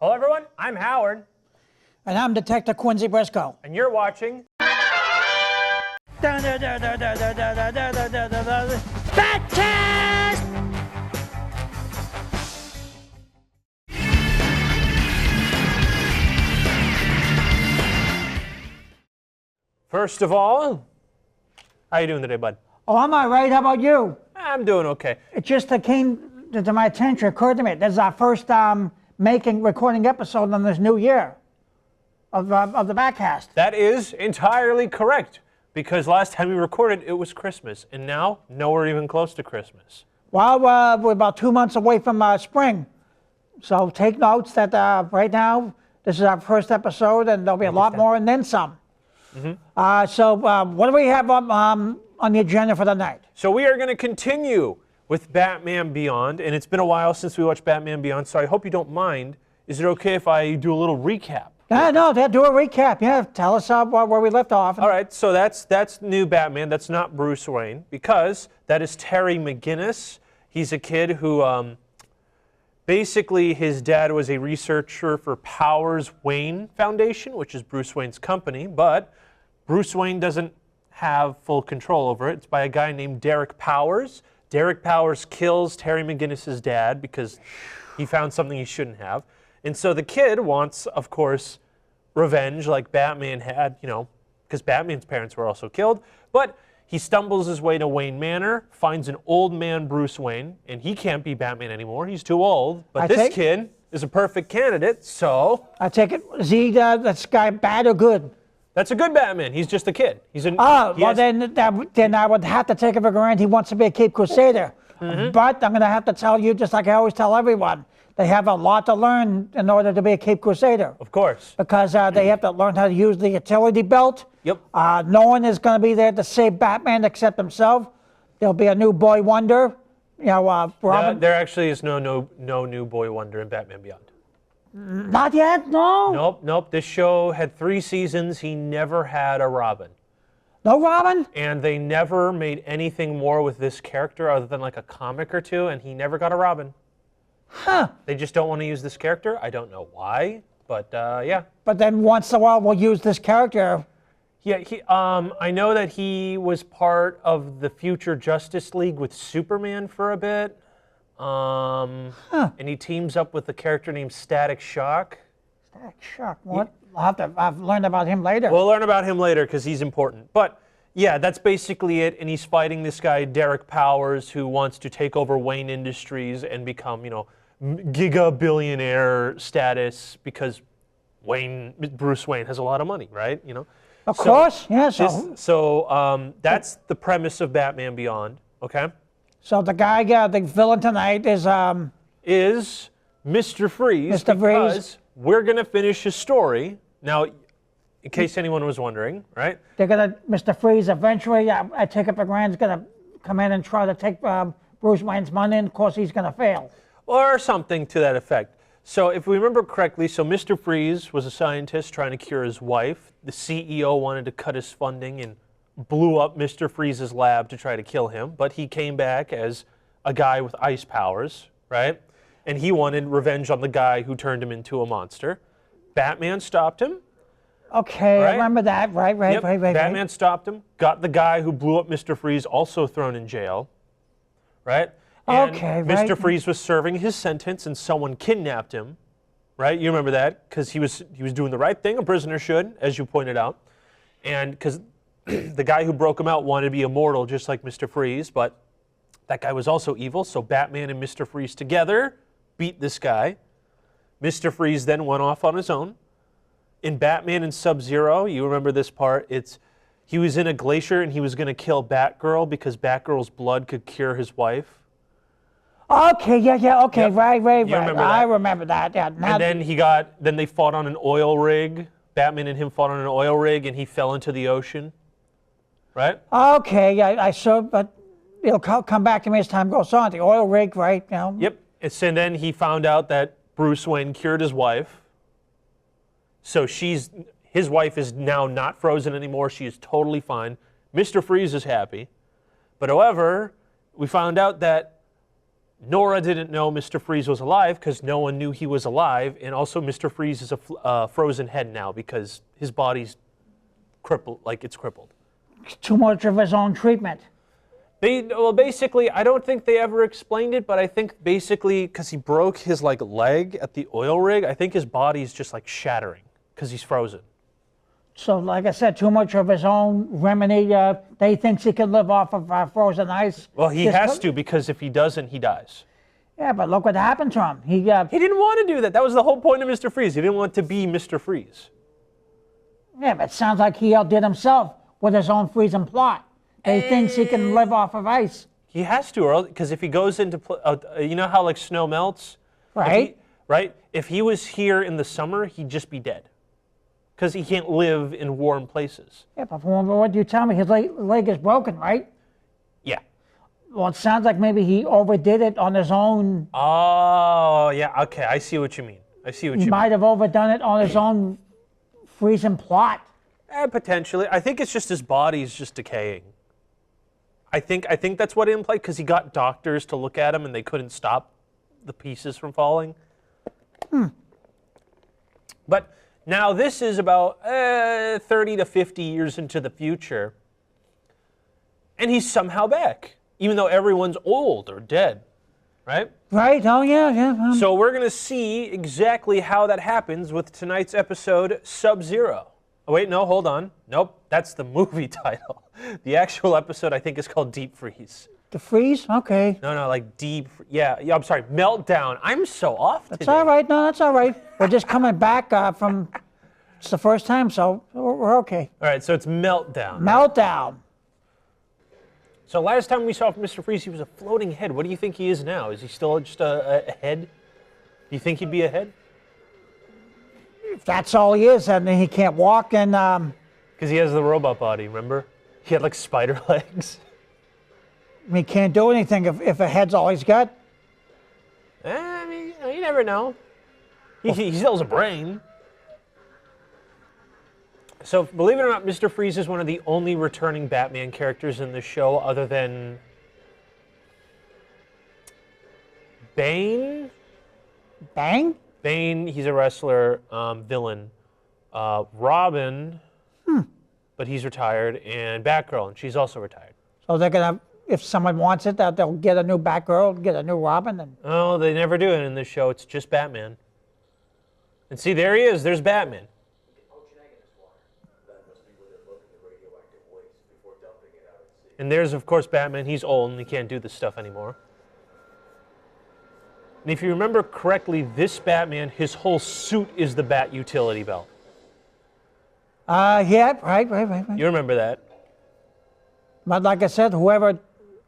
Hello everyone, I'm Howard. And I'm Detective Quincy Brisco. And you're watching BATCAST! First of all, how you doing today, bud? Oh, I'm all right. How about you? I'm doing okay. It just came to my attention, occurred to me. This is our first recording episode on this new year of the BATCAST. That is entirely correct, because last time we recorded, it was Christmas, and now nowhere even close to Christmas. Well, we're about 2 months away from spring. So take notes that right now, this is our first episode, and there'll be a lot more and then some. What do we have on the agenda for the night? So we are going to continue with Batman Beyond, and it's been a while since we watched Batman Beyond, so I hope you don't mind. Is it okay if I do a little recap? No, do a recap. Yeah, tell us where we left off. All right, so that's new Batman. That's not Bruce Wayne, because that is Terry McGinnis. He's a kid who, basically his dad was a researcher for Powers Wayne Foundation, which is Bruce Wayne's company, but Bruce Wayne doesn't have full control over it. It's by a guy named Derek Powers. Derek Powers kills Terry McGinnis' dad because he found something he shouldn't have. And so the kid wants, of course, revenge like Batman had, because Batman's parents were also killed. But he stumbles his way to Wayne Manor, finds an old man Bruce Wayne, and he can't be Batman anymore. He's too old. But this kid is a perfect candidate, so... I take it, is he this guy bad or good? That's a good Batman. He's just a kid. Then I would have to take it for granted he wants to be a Cape Crusader. But I'm going to have to tell you, just like I always tell everyone, they have a lot to learn in order to be a Cape Crusader. Of course. Because they have to learn how to use the utility belt. Yep. No one is going to be there to save Batman except himself. There'll be a new Boy Wonder. Robin. There actually is no new Boy Wonder in Batman Beyond. Not yet, no? Nope. This show had 3 seasons. He never had a Robin. No Robin? And they never made anything more with this character other than like a comic or two, and he never got a Robin. Huh. They just don't want to use this character. I don't know why, but yeah. But then once in a while we'll use this character. Yeah, I know that he was part of the future Justice League with Superman for a bit. And he teams up with a character named Static Shock. Static Shock? What? I've learned about him later. We'll learn about him later because he's important. But yeah, that's basically it. And he's fighting this guy, Derek Powers, who wants to take over Wayne Industries and become, giga billionaire status because Bruce Wayne has a lot of money, right? Of course, yeah. So that's the premise of Batman Beyond. Okay. So the guy, the villain tonight is Mr. Freeze. Mr. Freeze. Because we're gonna finish his story now. In case anyone was wondering, right? They're gonna Mr. Freeze eventually. I take it for granted, is gonna come in and try to take Bruce Wayne's money, and of course he's gonna fail. Or something to that effect. So if we remember correctly, Mr. Freeze was a scientist trying to cure his wife. The CEO wanted to cut his funding and blew up Mr. Freeze's lab to try to kill him, but he came back as a guy with ice powers, right? And he wanted revenge on the guy who turned him into a monster. Batman stopped him. Okay, right? I remember that. Right. Batman stopped him, got the guy who blew up Mr. Freeze also thrown in jail, right? And Mr. Freeze was serving his sentence and someone kidnapped him, right? You remember that, because he was doing the right thing, a prisoner should, as you pointed out. And because the guy who broke him out wanted to be immortal just like Mr. Freeze, but that guy was also evil, so Batman and Mr. Freeze together beat this guy. Mr. Freeze then went off on his own. In Batman and Sub-Zero, you remember this part, he was in a glacier and he was going to kill Batgirl because Batgirl's blood could cure his wife. Okay, okay, yep. Right. Remember I remember that, yeah. And then they fought on an oil rig. Batman and him fought on an oil rig and he fell into the ocean. Right? Okay, I saw, but it'll come back to me as time goes on. The oil rig, right? Yep. And then he found out that Bruce Wayne cured his wife. So his wife is now not frozen anymore. She is totally fine. Mr. Freeze is happy. But however, we found out that Nora didn't know Mr. Freeze was alive because no one knew he was alive, and also Mr. Freeze is a frozen head now because his body's crippled, like it's crippled. Too much of his own treatment. Well, basically, I don't think they ever explained it, but I think basically because he broke his like leg at the oil rig, I think his body's just like shattering because he's frozen. So, like I said, too much of his own remedy. They thinks he can live off of frozen ice. Well, he has to because if he doesn't, he dies. Yeah, but look what happened to him. He didn't want to do that. That was the whole point of Mr. Freeze. He didn't want to be Mr. Freeze. Yeah, but it sounds like he outdid himself with his own freezing plot. He thinks he can live off of ice. He has to, because if he goes into, you know how like snow melts? Right. If he was here in the summer, he'd just be dead. Because he can't live in warm places. Yeah, but from what you tell me, his leg is broken, right? Yeah. Well, it sounds like maybe he overdid it on his own. Oh, yeah, okay, I see what you mean. He might have overdone it on his own freezing plot. Potentially. I think it's just his body's just decaying. I think that's what it implied, because he got doctors to look at him and they couldn't stop the pieces from falling. But now this is about 30 to 50 years into the future, and he's somehow back, even though everyone's old or dead, right? Right, oh yeah. So we're going to see exactly how that happens with tonight's episode, Sub-Zero. Oh, wait, no, hold on. Nope, that's the movie title. The actual episode, I think, is called Deep Freeze. The Freeze? Okay. No, like Deep, yeah, I'm sorry, Meltdown. I'm so off today. That's all right, no, that's all right. We're just coming back from, it's the first time, so we're okay. All right, so it's Meltdown. Meltdown. So last time we saw Mr. Freeze, he was a floating head. What do you think he is now? Is he still just a head? Do you think he'd be a head? If that's all he is, and then he can't walk, and because he has the robot body, remember? He had like spider legs. He can't do anything if a head's all he's got. I mean, you never know. He still has a brain. So, believe it or not, Mr. Freeze is one of the only returning Batman characters in the show other than Bane. Bang? Bane, he's a wrestler, villain. Robin, but he's retired, and Batgirl, and she's also retired. So they're gonna, if someone wants it, that they'll get a new Batgirl, get a new Robin, and. Oh, they never do it in this show. It's just Batman. And see, there he is. There's Batman. And there's, of course, Batman. He's old and he can't do this stuff anymore. And if you remember correctly, this Batman, his whole suit is the Bat utility belt. Yeah, right. You remember that. But like I said, whoever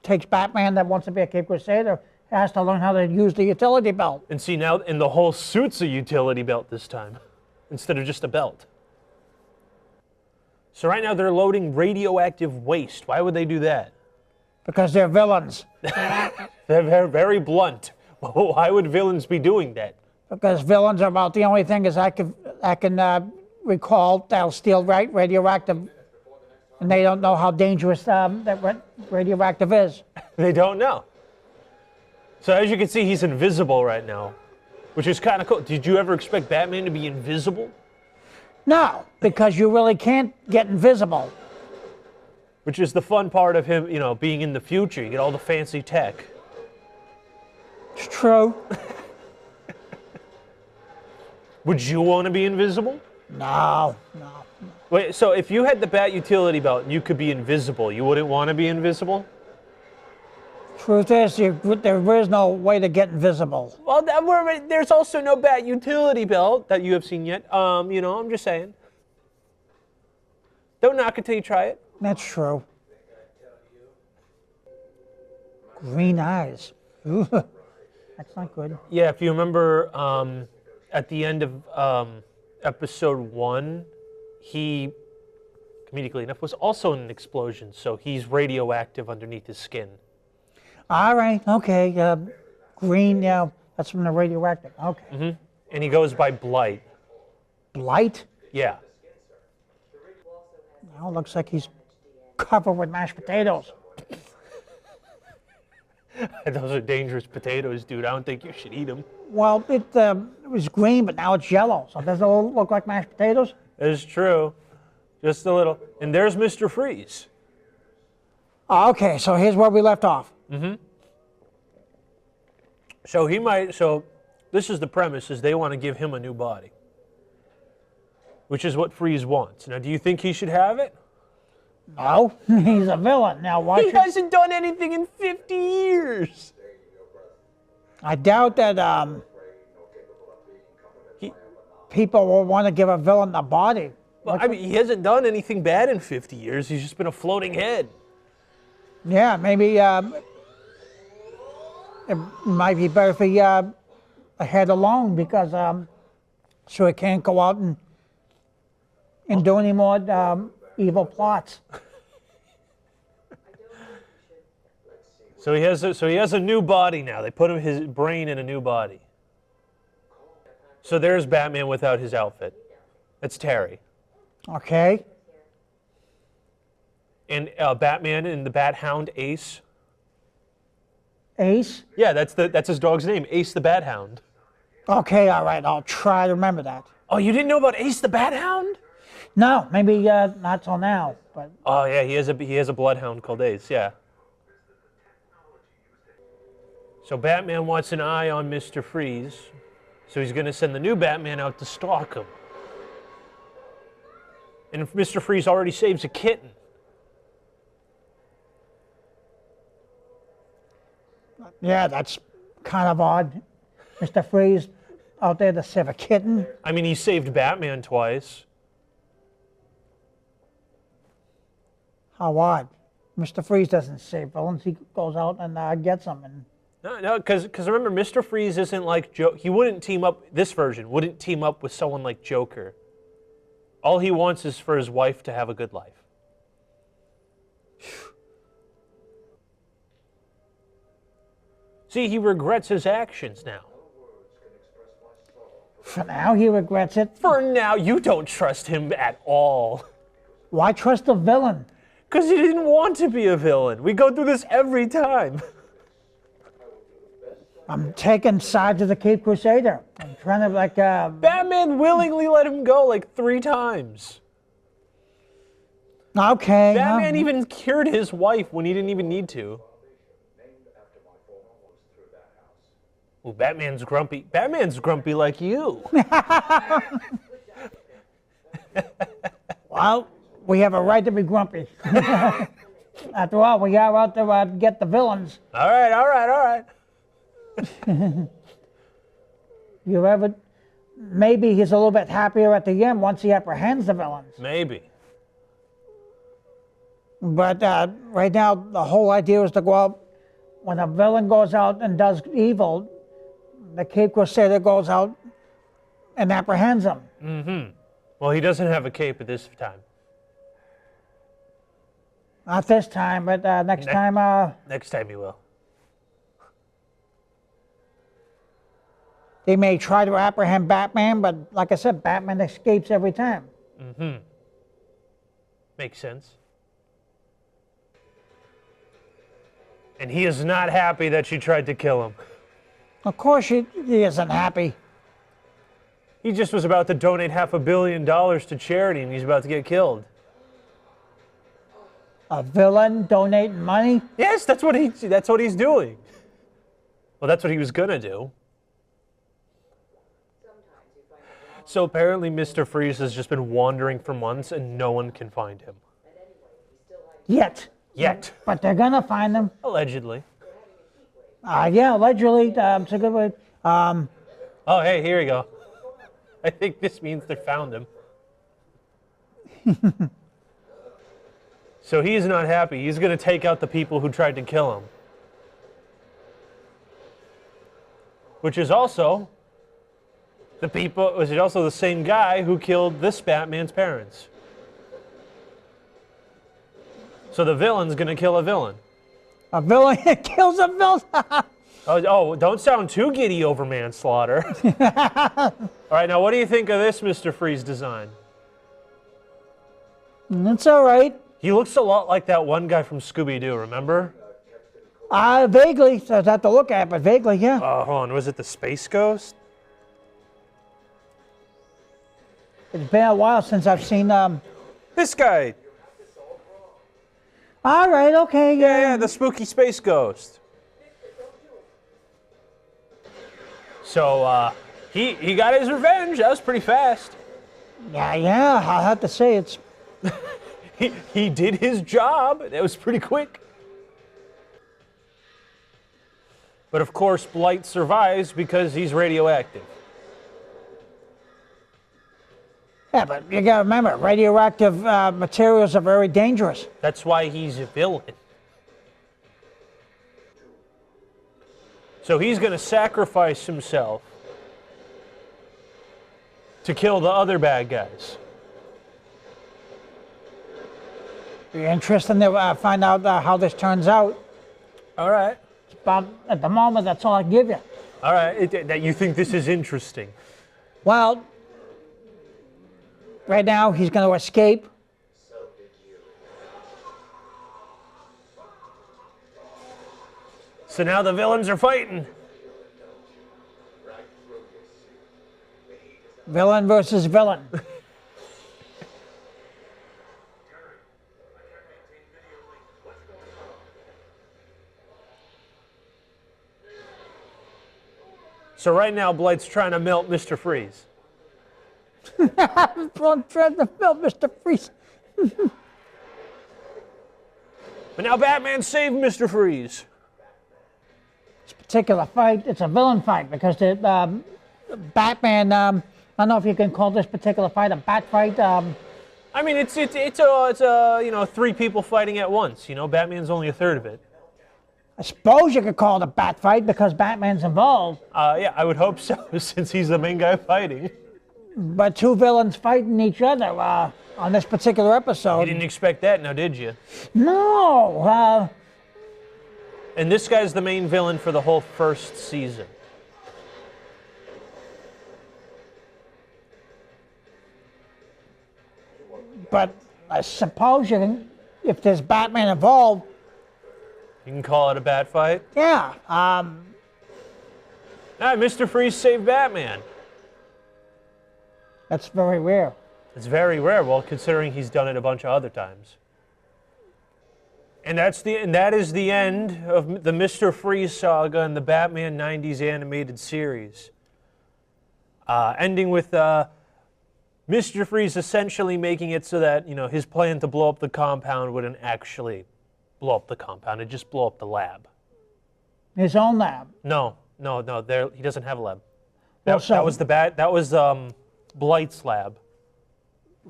takes Batman that wants to be a Cape Crusader has to learn how to use the utility belt. And see, now, and the whole suit's a utility belt this time, instead of just a belt. So right now they're loading radioactive waste. Why would they do that? Because they're villains. They're very blunt. Why would villains be doing that? Because villains are about the only thing is I can recall that'll steal radioactive, and they don't know how dangerous that radioactive is. They don't know. So as you can see, he's invisible right now, which is kind of cool. Did you ever expect Batman to be invisible? No, because you really can't get invisible. Which is the fun part of him, you know, being in the future. You get all the fancy tech. It's true. Would you want to be invisible? No. Wait, so if you had the Bat utility belt and you could be invisible, you wouldn't want to be invisible? Truth is, there is no way to get invisible. Well, there's also no Bat utility belt that you have seen yet. You know, I'm just saying. Don't knock it till you try it. That's true. Green eyes. Ooh, that's not good. Yeah, if you remember at the end of episode 1, he, comedically enough, was also in an explosion, so he's radioactive underneath his skin. All right, okay. Green, yeah, that's from the radioactive. Okay. Mm-hmm. And he goes by Blight. Blight? Yeah. Now it looks like he's covered with mashed potatoes. Those are dangerous potatoes, dude. I don't think you should eat them. Well, it was green, but now it's yellow. So does it look like mashed potatoes? That is true. Just a little. And there's Mr. Freeze. Oh, okay, so here's where we left off. So this is the premise, is they want to give him a new body. Which is what Freeze wants. Now, do you think he should have it? No, he's a villain. Now, why He hasn't done anything in 50 years. I doubt that people will want to give a villain a body. Well, I mean, he hasn't done anything bad in 50 years. He's just been a floating head. Yeah, maybe it might be better if he a head alone, because so he can't go out and do any more evil plots. So he has a new body now. They put his brain in a new body. So there's Batman without his outfit. That's Terry. Okay. And Batman and the Bat Hound, Ace. Ace? Yeah, that's his dog's name, Ace the Bat Hound. Okay, all right. I'll try to remember that. Oh, you didn't know about Ace the Bat Hound? No, maybe not till now. But Oh yeah, he has a bloodhound called Ace. Yeah. So Batman wants an eye on Mr. Freeze, so he's going to send the new Batman out to stalk him. And Mr. Freeze already saves a kitten. yeah, that's kind of odd. Mr. Freeze out there to save a kitten. I mean, he saved Batman twice. How odd. Mr. Freeze doesn't save villains. He goes out and gets them. And No, because remember, Mr. Freeze isn't like he wouldn't team up. This version wouldn't team up with someone like Joker. All he wants is for his wife to have a good life. See, he regrets his actions now. for now, he regrets it. For now, you don't trust him at all. Why trust a villain? Because he didn't want to be a villain. We go through this every time. I'm taking sides of the Cape Crusader. I'm trying to like. Batman willingly let him go like 3 times. Okay. Batman even cured his wife when he didn't even need to. Well, Batman's grumpy. Batman's grumpy like you. Well, we have a right to be grumpy. After all, we are out to get the villains. All right. You ever? Maybe he's a little bit happier at the end once he apprehends the villains. Maybe. But right now, the whole idea is to go out. When a villain goes out and does evil, the Cape Crusader goes out and apprehends him. Mm-hmm. Well, he doesn't have a cape at this time. Not this time, but next time. Next time he will. They may try to apprehend Batman, but like I said, Batman escapes every time. Mm-hmm. Makes sense. And he is not happy that she tried to kill him. Of course he isn't happy. He just was about to donate $500 million to charity, and he's about to get killed. A villain donating money? Yes, that's what he's doing. Well, that's what he was gonna do. So apparently Mr. Freeze has just been wandering for months and no one can find him. Yet. But they're gonna find him. Allegedly. Yeah, allegedly. It's a good word. Oh, hey, here we go. I think this means they found him. So he's not happy. He's going to take out the people who tried to kill him. Which is also the same guy who killed this Batman's parents. So the villain's going to kill a villain. A villain kills a villain. Oh, don't sound too giddy over manslaughter. All right, now what do you think of this Mr. Freeze design? It's all right. He looks a lot like that one guy from Scooby-Doo, remember? Vaguely, so I'd have to look at it, but vaguely, yeah. Hold on, was it the Space Ghost? It's been a while since I've seen, This guy. all right, okay, Yeah, the spooky Space Ghost. So, he got his revenge. That was pretty fast. Yeah, I'll have to say it's... He did his job. That was pretty quick. But of course, Blight survives because he's radioactive. Yeah, but you gotta remember, radioactive materials are very dangerous. That's why he's a villain. So he's going to sacrifice himself to kill the other bad guys. Be interesting to find out how this turns out. All right. But at the moment, that's all I can give you. All right. That you think this is interesting. Well, right now he's going to escape. So now the villains are fighting. Villain versus villain. So right now, Blight's trying to melt Mr. Freeze. I'm trying to melt Mr. Freeze. But now Batman saved Mr. Freeze. This particular fight, it's a villain fight because the Batman. I don't know if you can call this particular fight a bat fight. I mean, it's a three people fighting at once. You know, Batman's only a third of it. I suppose you could call it a bat fight because Batman's involved. Yeah, I would hope so, since he's the main guy fighting. But two villains fighting each other on this particular episode. You didn't expect that, now did you? No. And this guy's the main villain for the whole first season. But I suppose you can, if there's Batman involved. You can call it a bat fight? Yeah. Mr. Freeze saved Batman. That's very rare. It's very rare, well, considering he's done it a bunch of other times. And that is the end of the Mr. Freeze saga and the Batman 90s animated series. Ending with Mr. Freeze essentially making it so that, his plan to blow up the compound wouldn't actually blow up the compound. It'd just blow up the lab. His own lab? No. He doesn't have a lab. Well, That was Blight's lab.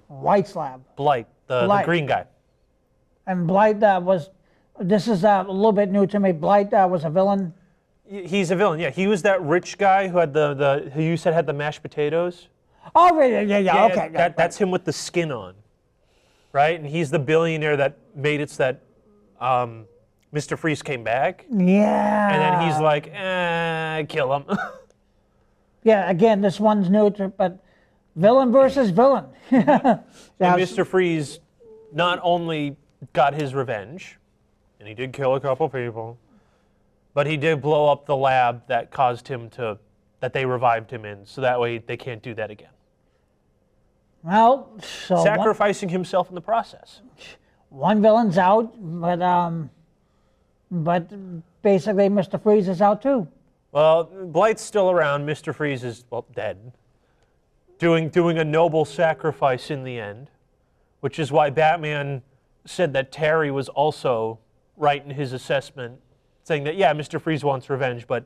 White's lab. Blight, the green guy. And Blight this is a little bit new to me. Blight was a villain. He's a villain, yeah. He was that rich guy who had who you said had the mashed potatoes. Oh, yeah, okay. That's him with the skin on, right? And he's the billionaire that made it so that Mr. Freeze came back. Yeah. And then he's like, kill him. Yeah, again, this one's new, but villain versus villain. And Mr. Freeze not only got his revenge, and he did kill a couple people, but he did blow up the lab that caused him that they revived him in, so that way they can't do that again. Well, so sacrificing himself in the process. One villain's out, but basically Mr. Freeze is out too. Well, Blight's still around. Mr. Freeze is, dead. Doing a noble sacrifice in the end, which is why Batman said that Terry was also right in his assessment, saying that, yeah, Mr. Freeze wants revenge, but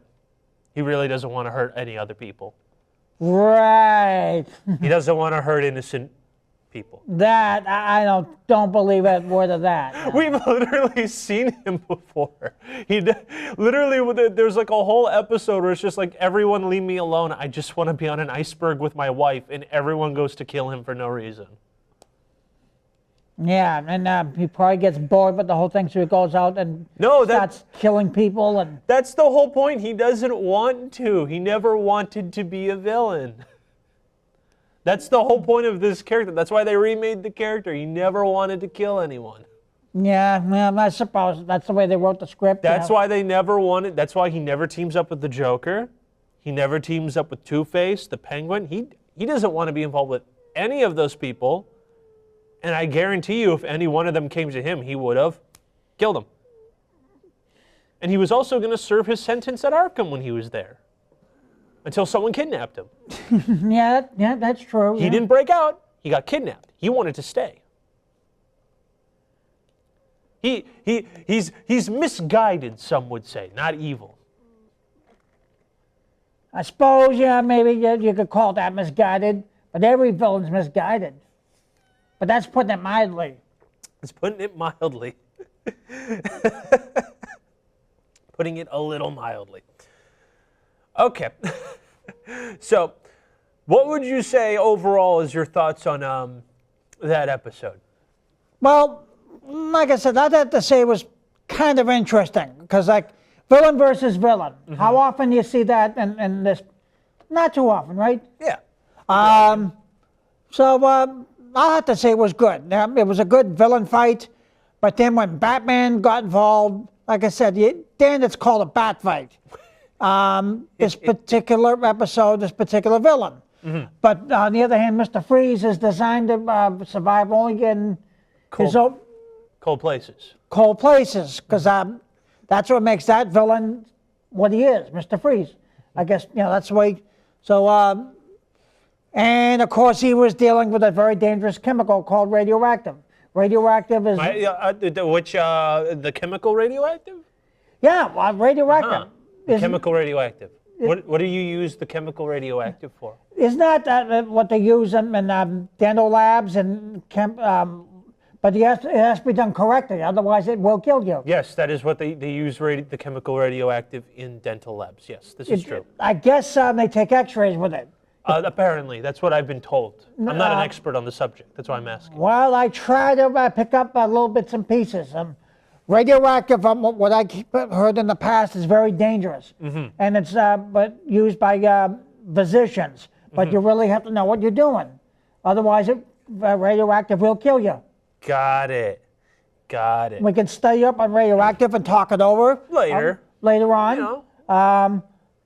he really doesn't want to hurt any other people. Right. He doesn't want to hurt innocent people. That, I don't believe a word of that. No. We've literally seen him before. Literally, there's like a whole episode where it's just like, everyone leave me alone. I just want to be on an iceberg with my wife, and everyone goes to kill him for no reason. Yeah, and he probably gets bored with the whole thing, so he goes out and starts killing people. And that's the whole point. He doesn't want to. He never wanted to be a villain. That's the whole point of this character. That's why they remade the character. He never wanted to kill anyone. Yeah, well, I suppose that's the way they wrote the script. That's yeah. why they never wanted. That's why he never teams up with the Joker. He never teams up with Two-Face, the Penguin. He doesn't want to be involved with any of those people. And I guarantee you, if any one of them came to him, he would have killed him. And he was also going to serve his sentence at Arkham when he was there, until someone kidnapped him. Yeah, that's true. He didn't break out. He got kidnapped. He wanted to stay. He's misguided, some would say, not evil. I suppose, yeah, maybe you could call that misguided, but every villain's misguided. But that's putting it mildly. It's putting it mildly. Putting it a little mildly. Okay. So, what would you say overall is your thoughts on that episode? Well, like I said, I'd have to say it was kind of interesting, because like villain versus villain. How often do you see that in this? Not too often, right? Yeah. So I'll have to say it was good. It was a good villain fight, but then when Batman got involved, like I said, then it's called a bat fight. This particular episode, this particular villain. But on the other hand, Mr. Freeze is designed to survive only in his own Cold places. cold places, because that's what makes that villain what he is, Mr. Freeze. I guess, that's the way. So, and of course, he was dealing with a very dangerous chemical called radioactive. Radioactive is... the chemical radioactive? Yeah, radioactive. Chemical radioactive. What do you use the chemical radioactive for? Isn't that what they use in dental labs and but it has to be done correctly, otherwise it will kill you. Yes, that is what they use the chemical radioactive in dental labs. Yes, this is true. I guess they take x-rays with it. Apparently, that's what I've been told. I'm not an expert on the subject. That's why I'm asking. Well, I try to pick up little bits and pieces. Radioactive, what I heard in the past, is very dangerous. And it's but used by physicians. But you really have to know what you're doing. Otherwise, radioactive will kill you. Got it. We can stay up on radioactive and talk it over. Later on.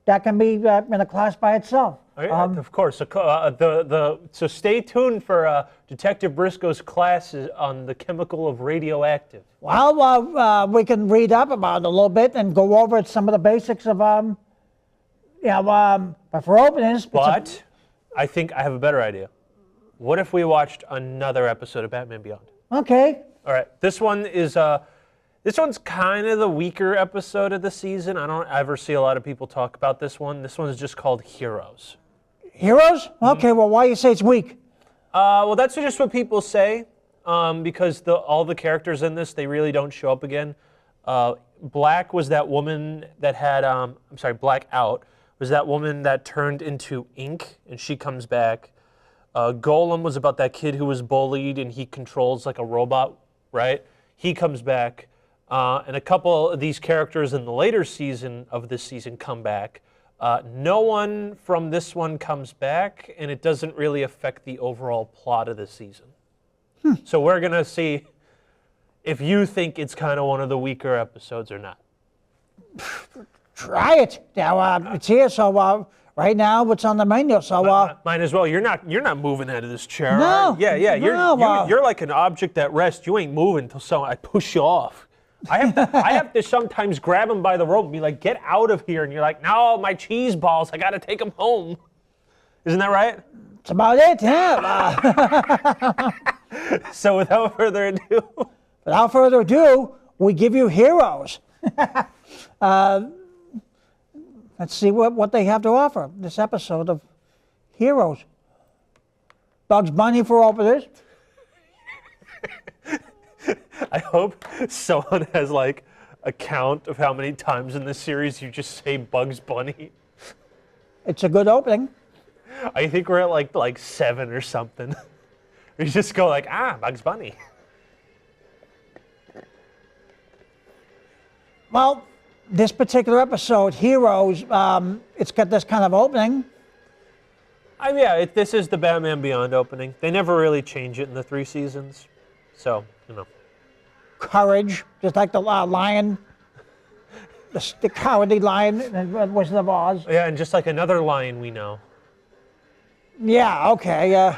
That can be in a class by itself. Of course. So stay tuned for Detective Brisco's classes on the chemical of radioactive. Well, we can read up about it a little bit and go over some of the basics of, but for openings. But I think I have a better idea. What if we watched another episode of Batman Beyond? Okay. All right. This one's kind of the weaker episode of the season. I don't ever see a lot of people talk about this one. This one's just called Heroes. Heroes? Okay, well, why you say it's weak? Well, that's just what people say, because all the characters in this, they really don't show up again. Black was that woman that had, Blackout was that woman that turned into ink, and she comes back. Golem was about that kid who was bullied, and he controls like a robot, right? He comes back. And a couple of these characters in the later season of this season come back. No one from this one comes back, and it doesn't really affect the overall plot of the season. So we're going to see if you think it's kind of one of the weaker episodes or not. Try it. Now, it's here, so right now it's on the menu. So might as well. You're not moving out of this chair. No. Right? Yeah. No, you're like an object at rest. You ain't moving until I push you off. I have to sometimes grab him by the rope and be like, get out of here. And you're like, no, my cheese balls, I got to take them home. Isn't that right? That's about it, yeah. So without further ado, we give you Heroes. Let's see what they have to offer, this episode of Heroes. Bugs Bunny for openers. I hope someone has like a count of how many times in this series you just say Bugs Bunny. It's a good opening. I think we're at like 7 or something. We just go like, Bugs Bunny. Well, this particular episode, Heroes, it's got this kind of opening. This is the Batman Beyond opening. They never really change it in the 3 seasons. So, courage, just like the lion, the cowardly lion in Wizard of Oz. Yeah, and just like another lion we know. Yeah, okay. All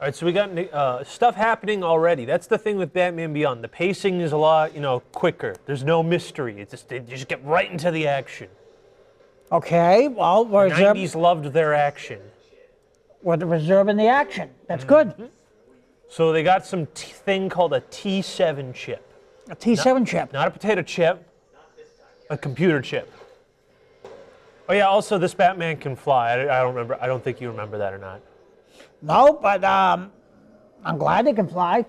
right, so we got stuff happening already. That's the thing with Batman Beyond. The pacing is a lot, quicker. There's no mystery. It's just, they just get right into the action. Okay, well, we're 90s loved their action. reserving the action. That's good. So they got some thing called a T7 chip. A T7 chip. Not a potato chip, a computer chip. Oh yeah, also this Batman can fly. I don't remember. I don't think you remember that or not. No, but I'm glad they can fly.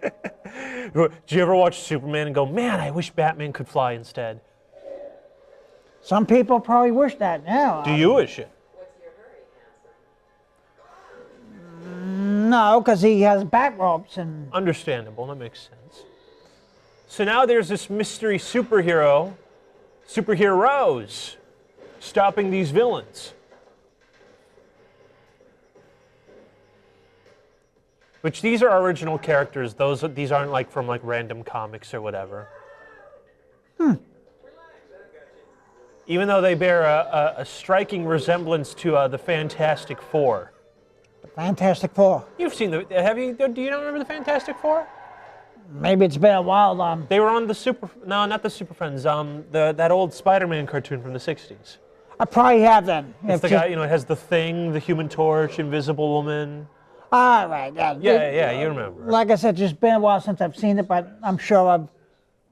Did you ever watch Superman and go, man, I wish Batman could fly instead? Some people probably wish that now. Do you wish it? No, because he has back ropes and... Understandable, that makes sense. So now there's this mystery superheroes, stopping these villains. Which these are original characters. These aren't like from like random comics or whatever. Even though they bear a striking resemblance to the Fantastic Four. The Fantastic Four. You've seen do you not remember the Fantastic Four? Maybe it's been a while. They were on not the Super Friends, that old Spider-Man cartoon from the 60s. I probably have then. It's the guy, it has the Thing, the Human Torch, Invisible Woman. All right. Yeah, you remember. Like I said, it's just been a while since I've seen it, but I'm sure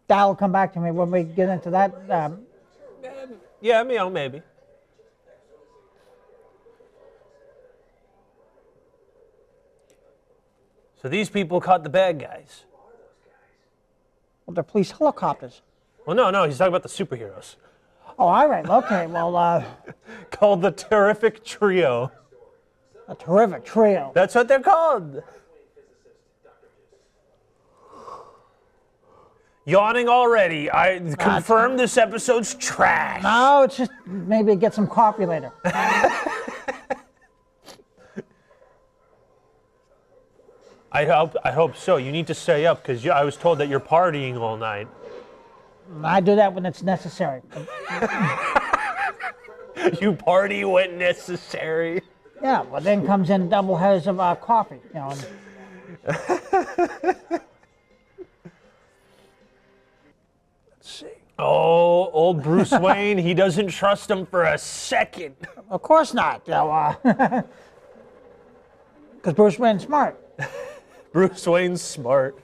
that'll come back to me when we get into that. Yeah, maybe. So these people caught the bad guys. Well, they're police helicopters. Well, no, he's talking about the superheroes. Oh, all right. Okay, well... Called the Terrific Trio. A terrific trio. That's what they're called. Yawning already. I confirm this episode's trash. No, it's just maybe get some coffee later. I hope so. You need to stay up because I was told that you're partying all night. I do that when it's necessary. You party when necessary. Yeah, well then comes in double headers of coffee, Let's see. Oh, old Bruce Wayne, he doesn't trust him for a second. Of course not, because Bruce Wayne's smart. Bruce Wayne's smart.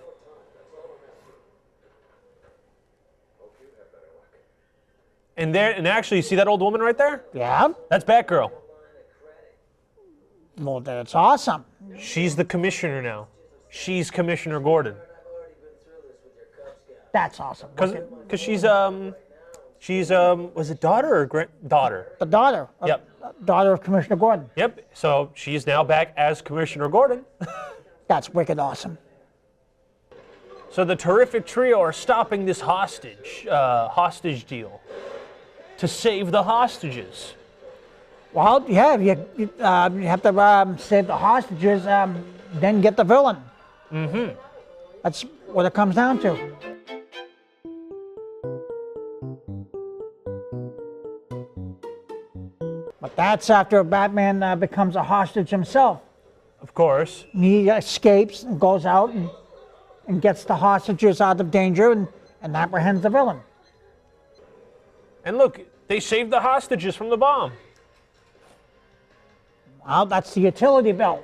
And actually, you see that old woman right there? Yeah. That's Batgirl. Well, that's awesome. She's the commissioner now. She's Commissioner Gordon. That's awesome. Because she's was it daughter or daughter? The daughter. Yep. Daughter of Commissioner Gordon. Yep. So she's now back as Commissioner Gordon. That's wicked awesome. So the Terrific Trio are stopping this hostage deal to save the hostages. Well, yeah, you have to save the hostages, then get the villain. Mm-hmm. That's what it comes down to. But that's after Batman becomes a hostage himself. Of course. He escapes and goes out and gets the hostages out of danger and apprehends the villain. And look, they saved the hostages from the bomb. Well, that's the utility belt.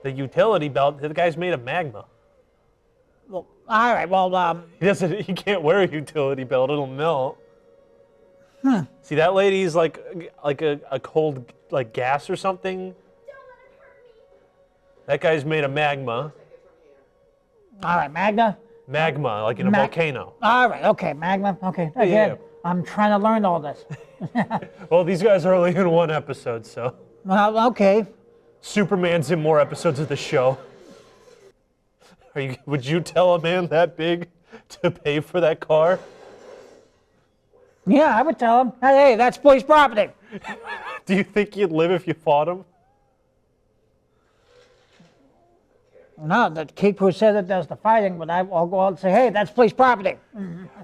The utility belt? The guy's made of magma. Well, all right, well... He can't wear a utility belt, it'll melt. See, that lady's like a cold gas or something. That guy's made of magma. All right, magma? Magma, like in a volcano. All right, okay, magma, okay. Again, Yeah. I'm trying to learn all this. Well, these guys are only in one episode, so. Well, okay. Superman's in more episodes of the show. Would you tell a man that big to pay for that car? Yeah, I would tell him, hey, that's police property. Do you think you'd live if you fought him? No, the keep who said it does the fighting, but I'll go out and say, hey, that's police property.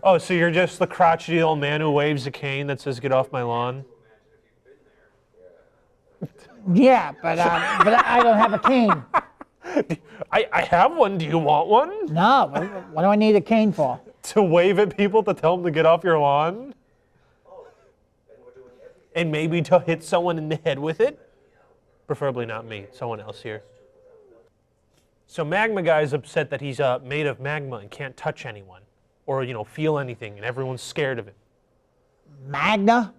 Oh, so you're just the crotchety old man who waves a cane that says, get off my lawn? Yeah, but I don't have a cane. I have one. Do you want one? No, what do I need a cane for? To wave at people to tell them to get off your lawn? And maybe to hit someone in the head with it? Preferably not me, someone else here. So Magma Guy's upset that he's made of magma and can't touch anyone or, feel anything, and everyone's scared of him. Magna?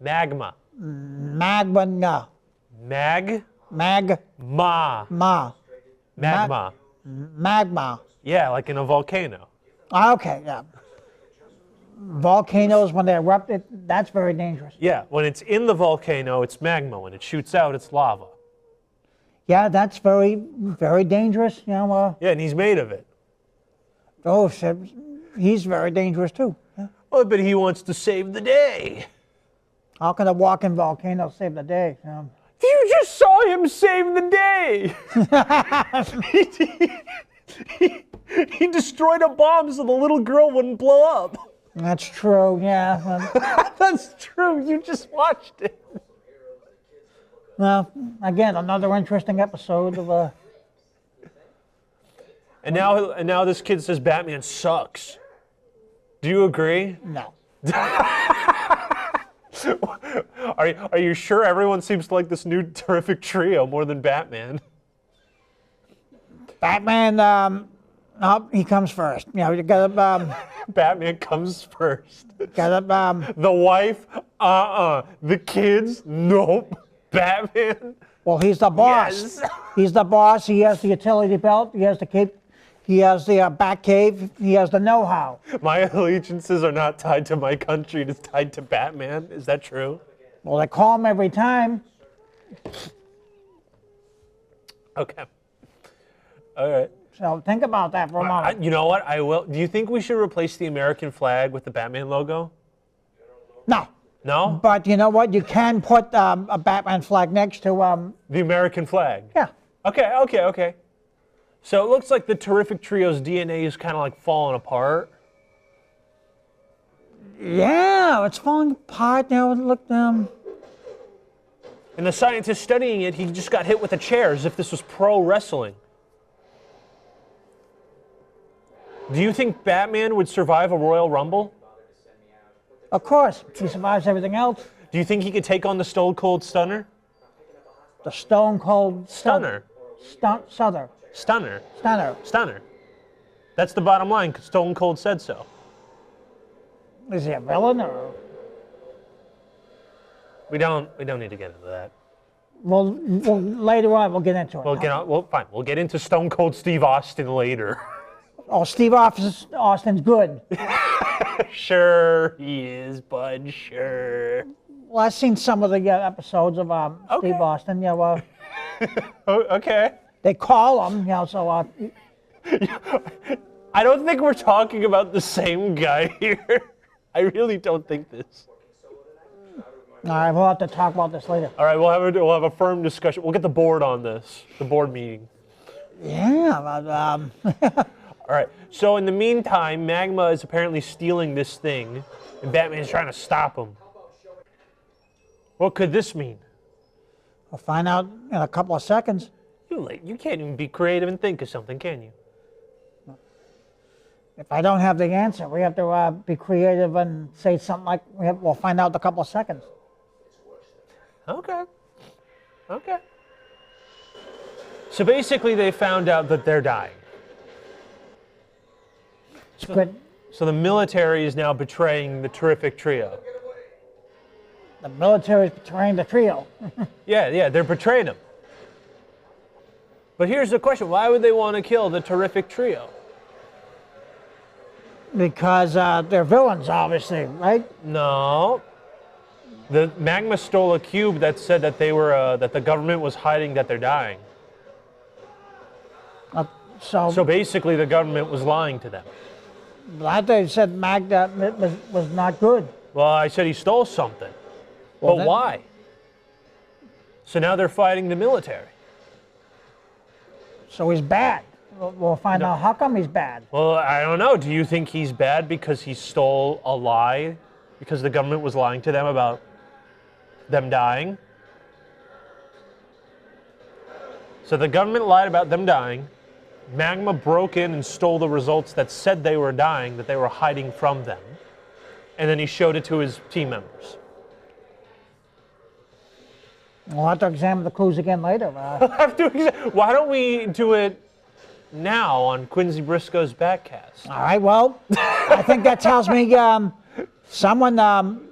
Magma. Magma. Mag? Mag. Ma. Ma. Magma. Magma. Yeah, like in a volcano. Okay, yeah. Volcanoes, when they erupt, that's very dangerous. Yeah, when it's in the volcano, it's magma. When it shoots out, it's lava. Yeah, that's very, very dangerous. Yeah, and he's made of it. Oh, so he's very dangerous too. Yeah. Oh, but he wants to save the day. How can a walking volcano save the day? You just saw him save the day. He destroyed a bomb so the little girl wouldn't blow up. That's true, yeah. That's true. You just watched it. Well, again, another interesting episode of And now this kid says Batman sucks. Do you agree? No. Are you sure everyone seems to like this new terrific trio more than Batman? Batman, no, he comes first. You got Batman comes first. got The wife, The kids, nope. Batman. well, he's the boss. Yes. He's the boss. He has the utility belt. He has the cape. He has the Batcave. He has the know-how. My allegiances are not tied to my country. It is tied to Batman. Is that true? Well, they call him every time. Okay. All right. So think about that for a moment. You know what? I will. Do you think we should replace the American flag with the Batman logo? No. No? But you know what? You can put a Batman flag next to The American flag? Yeah. Okay. So it looks like the Terrific Trio's DNA is kind of like falling apart. Yeah, it's falling apart now. Look, And the scientist studying it, he just got hit with a chair as if this was pro wrestling. Do you think Batman would survive a Royal Rumble? Of course, he survives everything else. Do you think he could take on the Stone Cold Stunner? The Stone Cold Stunner. Stunner. That's the bottom line, 'cause Stone Cold said so. Is he a villain or? We don't need to get into that. Well, later on we'll get into it. Fine. We'll get into Stone Cold Steve Austin later. Oh, Steve Austin's good. Sure he is, bud. Sure. Well, I've seen some of the episodes of Steve Austin. Yeah, well, Okay. they call him. So. I don't think we're talking about the same guy here. I really don't think this. All right, we'll have to talk about this later. All right, we'll have a firm discussion. We'll get the board on this, the board meeting. Yeah, but All right. So in the meantime, Magma is apparently stealing this thing, and Batman is trying to stop him. What could this mean? we'll find out in a couple of seconds. You can't even be creative and think of something, can you? If I don't have the answer, we have to be creative and say something like, we'll find out in a couple of seconds. Okay. So basically, they found out that they're dying. Good. So the military is now betraying the Terrific Trio. The military is betraying the trio. Yeah, they're betraying them. But here's the question: why would they want to kill the Terrific Trio? Because they're villains, obviously, right? No. The Magma stole a cube that said that they were that the government was hiding that they're dying. So basically, the government was lying to them. I thought you said Magda was not good. Well, I said he stole something. Well, But why? So now they're fighting the military. So he's bad. We'll find out how come he's bad. Well, I don't know. Do you think he's bad because he stole a lie? Because the government was lying to them about them dying? So the government lied about them dying. Magma broke in and stole the results that said they were dying, that they were hiding from them. And then he showed it to his team members. We'll have to examine the clues again later. Why don't we do it now on Quincy Brisco's BATCAST? All right, well, I think that tells me someone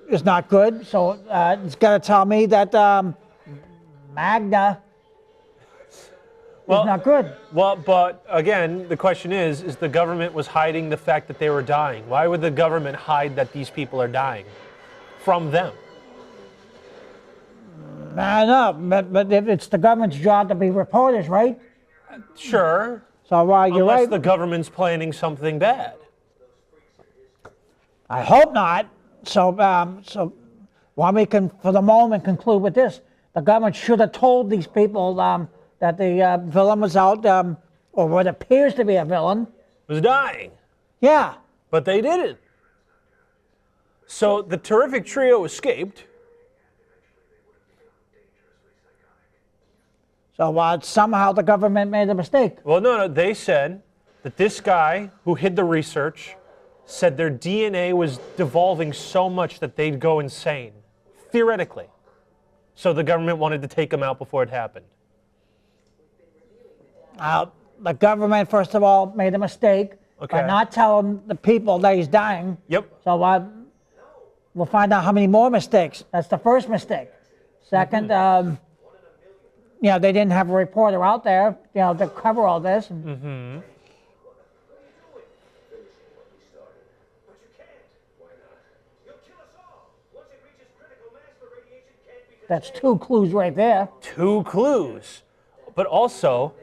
is not good. So it's got to tell me that Magna is not good. Well, but again, the question is the government was hiding the fact that they were dying. Why would the government hide that these people are dying from them? I know, but it's the government's job to be reporters, right? Sure. So you're Unless right. the government's planning something bad. I hope not. So why we can, for the moment, conclude with this: the government should have told these people that the villain was out, or what appears to be a villain. Was dying. Yeah. But they didn't. So the terrific trio escaped. So somehow the government made a mistake. Well, no, they said that this guy who hid the research said their DNA was devolving so much that they'd go insane, theoretically. So the government wanted to take him out before it happened. The government, first of all, made a mistake by not telling the people that he's dying. Yep. So we'll find out how many more mistakes. That's the first mistake. Second, they didn't have a reporter out there, to cover all this. And, That's 2 clues right there. 2 clues. But also,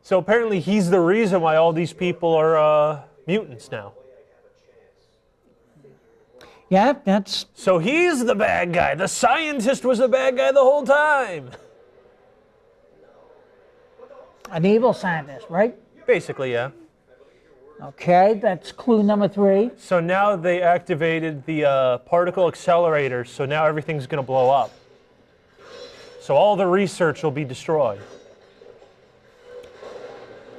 so apparently he's the reason why all these people are mutants now. Yeah, that's... So he's the bad guy. The scientist was the bad guy the whole time. An evil scientist, right? Basically, yeah. Okay, that's clue number 3. So now they activated the particle accelerators, so now everything's going to blow up. So all the research will be destroyed.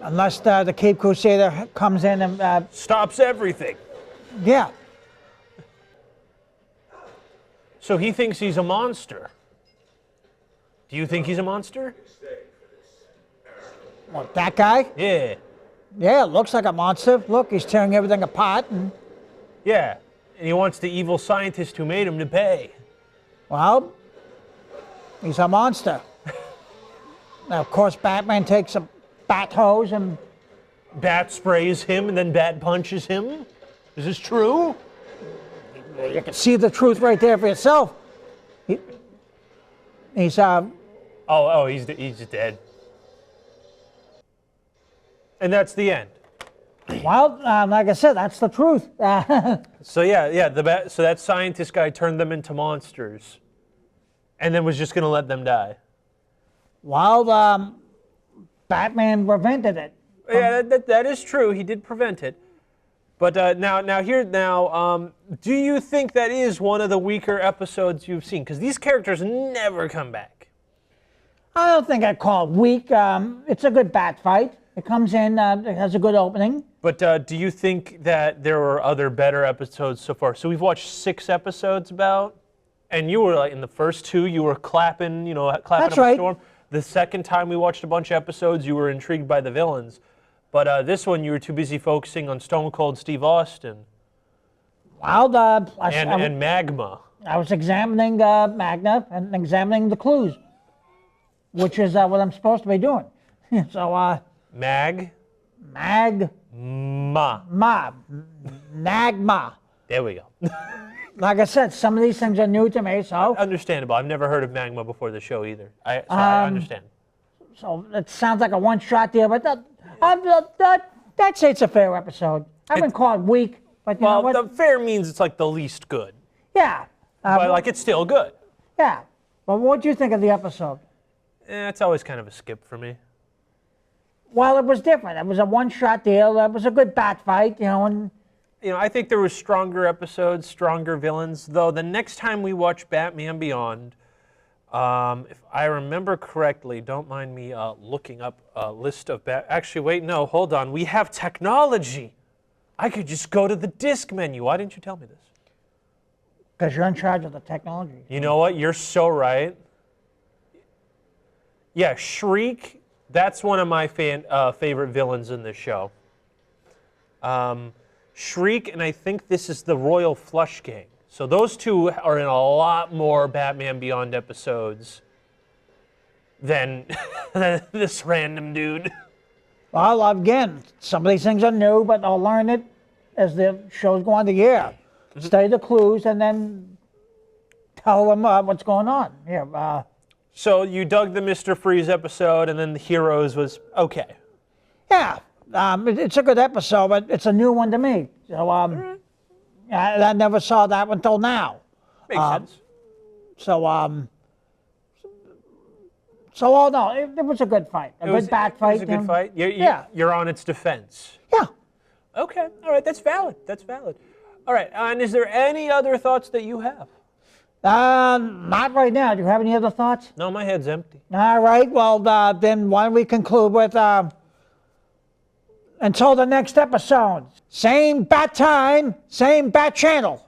Unless the Cape Crusader comes in and... Stops everything. Yeah. So he thinks he's a monster. Do you think he's a monster? What, that guy? Yeah. Yeah, it looks like a monster. Look, he's tearing everything apart. And, Yeah. And he wants the evil scientist who made him to pay. well, he's a monster. Now, of course, Batman takes a bat hose and... Bat sprays him and then Bat punches him? Is this true? You can see the truth right there for yourself. He's he's dead. And that's the end. well, like I said, that's the truth. So so that scientist guy turned them into monsters, and then was just going to let them die. Well, Batman prevented it. Yeah, that is true. He did prevent it. But do you think that is one of the weaker episodes you've seen? Because these characters never come back. I don't think I'd call it weak. It's a good bat fight. It comes in, it has a good opening. But do you think that there were other better episodes so far? So we've watched 6 episodes and you were like in the first 2, you were clapping, clapping That's up a right. storm. The second time we watched a bunch of episodes, you were intrigued by the villains. But this one, you were too busy focusing on Stone Cold Steve Austin. Well, and Magma. I was examining Magna and examining the clues, which is what I'm supposed to be doing. So, Nagma. There we go. Like I said, some of these things are new to me, so... Understandable. I've never heard of Magma before the show either. I understand. So it sounds like a one-shot deal, but I'd say it's a fair episode. I wouldn't call it weak, but you know what? The fair means it's like the least good. Yeah. But like it's still good. Yeah. But what do you think of the episode? It's always kind of a skip for me. Well, it was different. It was a one-shot deal. It was a good bat fight, and I think there were stronger episodes, stronger villains. Though the next time we watch Batman Beyond, if I remember correctly, don't mind me looking up a list of Actually, wait, no, hold on. We have technology. I could just go to the disc menu. Why didn't you tell me this? Because you're in charge of the technology. You know what? You're so right. Yeah, Shriek. That's one of my favorite villains in this show. Shriek, and I think this is the Royal Flush Gang. So those two are in a lot more Batman Beyond episodes than this random dude. Well, again, some of these things are new, but I'll learn it as the shows go on the air. Study the clues and then tell them what's going on. Here. So you dug the Mr. Freeze episode, and then the Heroes was okay. Yeah, it's a good episode, but it's a new one to me. So I never saw that one until now. Makes sense. So all no, it was a good fight. A good bat fight. It was a good fight. You're on its defense. Yeah. Okay. All right. That's valid. That's valid. All right. And is there any other thoughts that you have? Not right now. Do you have any other thoughts? No, my head's empty. All right. Well, then why don't we conclude with until the next episode. Same bat time, same bat channel.